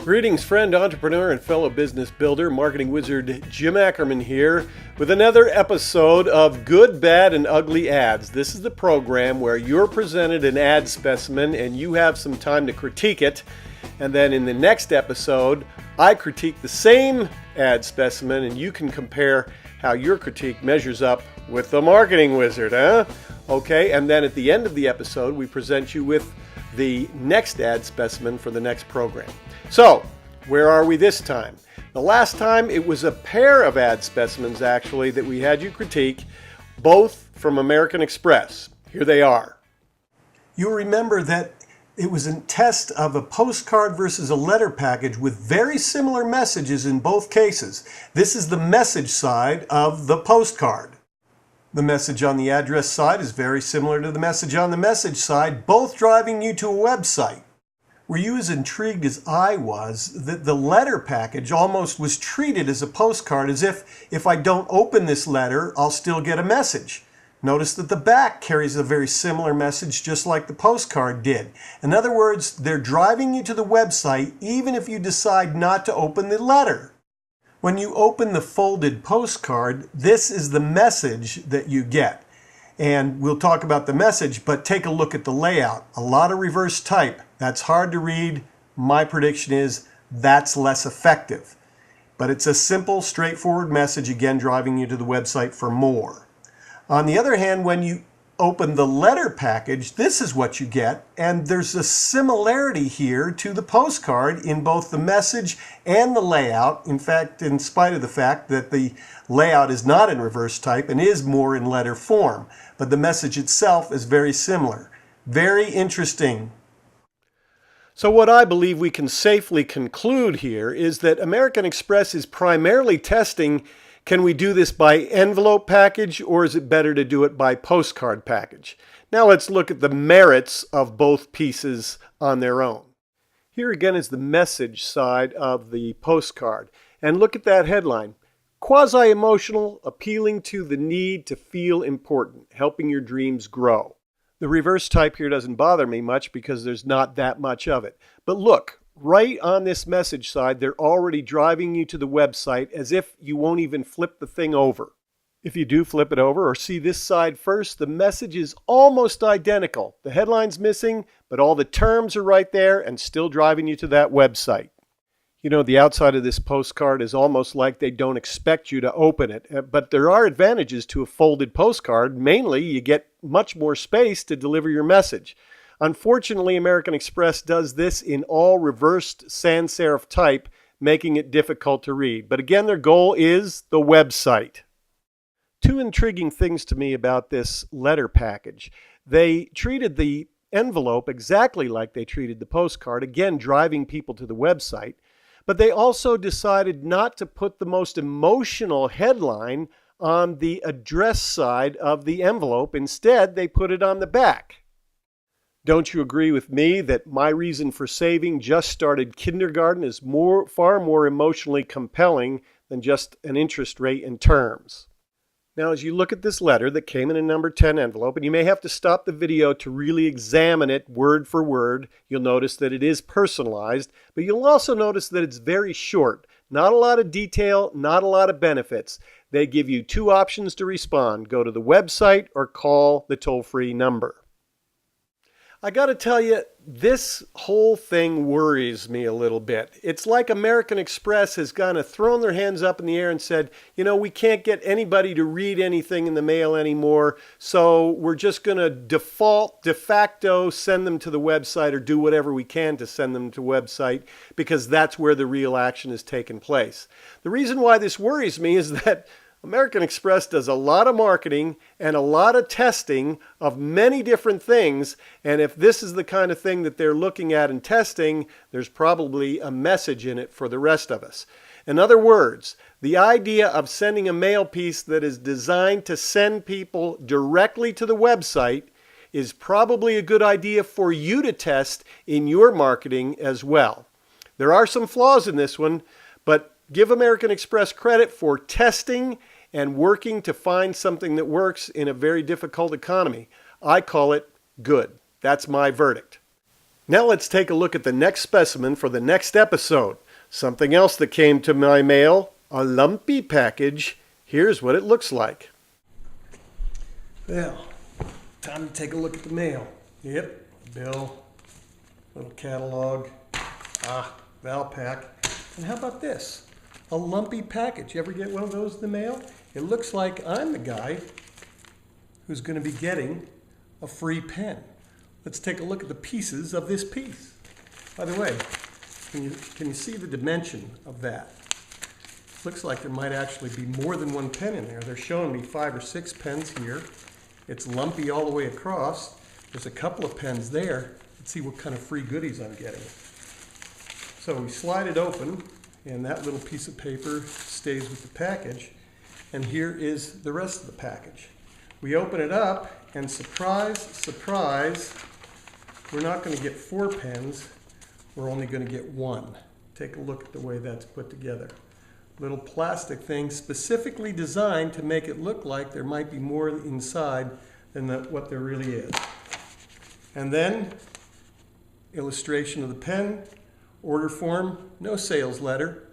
Greetings, friend, entrepreneur, and fellow business builder. Marketing wizard Jim Ackerman here with another episode of Good, Bad, and Ugly Ads. This is the program where you're presented an ad specimen and you have some time to critique it. And then in the next episode, I critique the same ad specimen and you can compare how your critique measures up with the marketing wizard, huh? Okay, and then at the end of the episode, we present you with the next ad specimen for the next program. So, where are we this time? The last time it was a pair of ad specimens actually that we had you critique, both from American Express. Here they are. You'll remember that it was a test of a postcard versus a letter package with very similar messages in both cases. This is the message side of the postcard. The message on the address side is very similar to the message on the message side, both driving you to a website. Were you as intrigued as I was that the letter package almost was treated as a postcard, as if I don't open this letter, I'll still get a message? Notice that the back carries a very similar message just like the postcard did. In other words, they're driving you to the website even if you decide not to open the letter. When you open the folded postcard, this is the message that you get. And we'll talk about the message, but take a look at the layout. A lot of reverse type. That's hard to read. My prediction is that's less effective. But it's a simple, straightforward message, again, driving you to the website for more. On the other hand, when you open the letter package, this is what you get. And there's a similarity here to the postcard in both the message and the layout. In fact, in spite of the fact that the layout is not in reverse type and is more in letter form. But the message itself is very similar. Very interesting. So what I believe we can safely conclude here is that American Express is primarily testing, can we do this by envelope package or is it better to do it by postcard package? Now let's look at the merits of both pieces on their own. Here again is the message side of the postcard. And look at that headline. Quasi-emotional, appealing to the need to feel important, helping your dreams grow. The reverse type here doesn't bother me much because there's not that much of it. But look, right on this message side, they're already driving you to the website as if you won't even flip the thing over. If you do flip it over or see this side first, the message is almost identical. The headline's missing, but all the terms are right there and still driving you to that website. You know, the outside of this postcard is almost like they don't expect you to open it. But there are advantages to a folded postcard. Mainly, you get much more space to deliver your message. Unfortunately, American Express does this in all reversed sans serif type, making it difficult to read. But again, their goal is the website. Two intriguing things to me about this letter package. They treated the envelope exactly like they treated the postcard, again, driving people to the website. But they also decided not to put the most emotional headline on the address side of the envelope. Instead, they put it on the back. Don't you agree with me that my reason for saving just started kindergarten is far more emotionally compelling than just an interest rate in terms? Now, as you look at this letter that came in a number 10 envelope, and you may have to stop the video to really examine it word for word, you'll notice that it is personalized, but you'll also notice that it's very short. Not a lot of detail, not a lot of benefits. They give you two options to respond. Go to the website or call the toll-free number. I got to tell you, this whole thing worries me a little bit. It's like American Express has kind of thrown their hands up in the air and said, you know, we can't get anybody to read anything in the mail anymore, so we're just going to de facto send them to the website or do whatever we can to send them to the website because that's where the real action is taking place. The reason why this worries me is that American Express does a lot of marketing and a lot of testing of many different things, and if this is the kind of thing that they're looking at and testing, there's probably a message in it for the rest of us. In other words, the idea of sending a mail piece that is designed to send people directly to the website is probably a good idea for you to test in your marketing as well. There are some flaws in this one, but give American Express credit for testing and working to find something that works in a very difficult economy. I call it good. That's my verdict. Now let's take a look at the next specimen for the next episode. Something else that came to my mail, a lumpy package. Here's what it looks like. Well, time to take a look at the mail. Yep, bill, little catalog, Valpak. And how about this? A lumpy package. You ever get one of those in the mail? It looks like I'm the guy who's going to be getting a free pen. Let's take a look at the pieces of this piece. By the way, can you see the dimension of that? Looks like there might actually be more than one pen in there. They're showing me 5 or 6 pens here. It's lumpy all the way across. There's a couple of pens there. Let's see what kind of free goodies I'm getting. So we slide it open, and that little piece of paper stays with the package. And here is the rest of the package. We open it up, and surprise, surprise, we're not going to get 4 pens. We're only going to get 1. Take a look at the way that's put together. Little plastic thing specifically designed to make it look like there might be more inside than what there really is. And then, illustration of the pen, order form, no sales letter,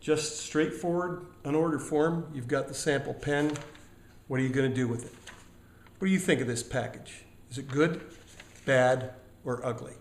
just straightforward, an order form. You've got the sample pen. What are you going to do with it? What do you think of this package? Is it good, bad, or ugly?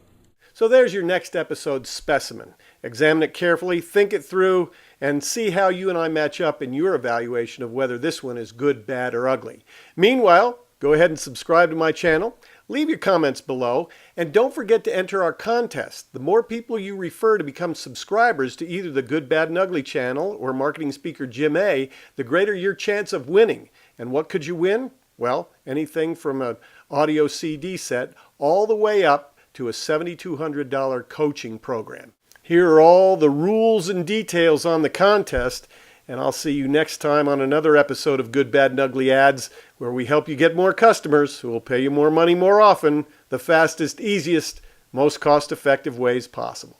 So there's your next episode's specimen. Examine it carefully, think it through, and see how you and I match up in your evaluation of whether this one is good, bad, or ugly. Meanwhile, go ahead and subscribe to my channel, leave your comments below, and don't forget to enter our contest. The more people you refer to become subscribers to either the Good, Bad, and Ugly channel or Marketing Speaker Jim A., the greater your chance of winning. And what could you win? Well, anything from an audio CD set all the way up to a $7,200 coaching program. Here are all the rules and details on the contest, and I'll see you next time on another episode of Good, Bad, and Ugly Ads, where we help you get more customers who will pay you more money more often, the fastest, easiest, most cost-effective ways possible.